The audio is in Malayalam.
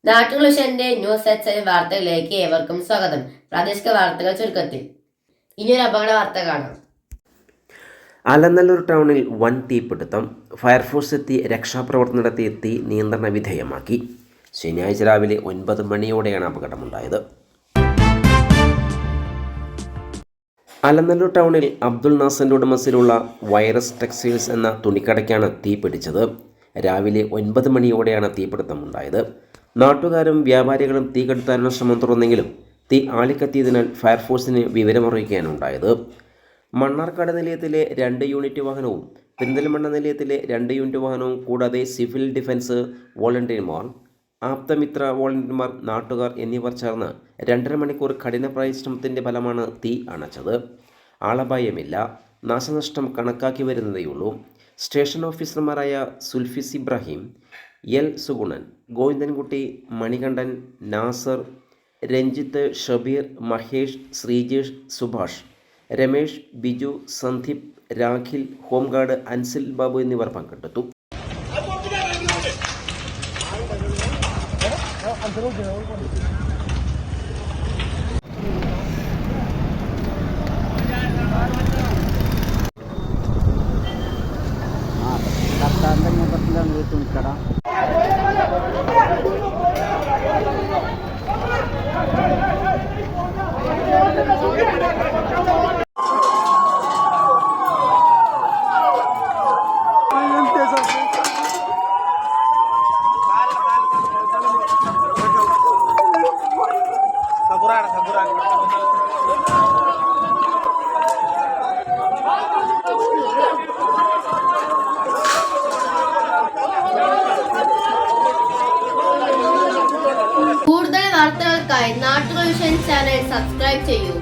നാട്ടുകുളിഷന്റെ ന്യൂസ് എച്ച് വാർത്തകളിലേക്ക് ഏവർക്കും സ്വാഗതം. പ്രാദേശിക വാർത്തകൾ ചുരുക്കത്തിൽ. ഇനിയൊരു അപകട വാർത്ത കാണാം. അലനല്ലൂർ ടൗണിൽ വൻ തീപിടുത്തം. ഫയർഫോഴ്സ് എത്തി രക്ഷാപ്രവർത്തനം നടത്തി തീ നിയന്ത്രണ വിധേയമാക്കി. ശനിയാഴ്ച രാവിലെ 9 മണിയോടെയാണ് അപകടമുണ്ടായത്. അലനല്ലൂർ ടൗണിൽ അബ്ദുൾ നാസറിന്റെ ഉടമസ്ഥയിലുള്ള വൈറസ് ടെക്സ്റ്റൈൽസ് എന്ന തുണിക്കടയ്ക്കാണ് തീ പിടിച്ചത്. രാവിലെ 9 മണിയോടെയാണ് തീപിടുത്തമുണ്ടായത്. നാട്ടുകാരും വ്യാപാരികളും തീ കെടുത്താനുള്ള ശ്രമം തുറന്നെങ്കിലും തീ ആളിക്കത്തിയതിനാൽ ഫയർഫോഴ്സിന് വിവരമറിയിക്കാനുണ്ടായത്. മണ്ണാർക്കാട് നിലയത്തിലെ 2 യൂണിറ്റ് വാഹനവും പെരിന്തൽമണ്ണ നിലയത്തിലെ 2 യൂണിറ്റ് വാഹനവും കൂടാതെ സിവിൽ ഡിഫൻസ് വോളണ്ടിയർമാർ, ആപ്തമിത്ര വോളണ്ടിയർമാർ, നാട്ടുകാർ എന്നിവർ ചേർന്ന് 2.5 മണിക്കൂർ കഠിന പരിശ്രമത്തിൻ്റെ ഫലമാണ് തീ അണച്ചത്. ആളപായമില്ല. നാശനഷ്ടം കണക്കാക്കി വരുന്നതേയുള്ളൂ. സ്റ്റേഷൻ ഓഫീസർമാരായ സുൽഫിസ് ഇബ്രാഹിം, എൽ സുഗുണൻ, ഗോവിന്ദൻകുട്ടി, മണികണ്ഠൻ, നാസർ, രഞ്ജിത്ത്, ഷബീർ, മഹേഷ്, ശ്രീജേഷ്, സുഭാഷ്, രമേഷ്, ബിജു, സന്ദീപ്, രാഖിൽ, ഹോംഗാർഡ് അൻസിൽ ബാബു എന്നിവർ പങ്കെടുത്തു. കൂടുതൽ വാർത്തകൾക്കായി നാട്ടുവിഷൻ ചാനൽ സബ്സ്ക്രൈബ് ചെയ്യൂ.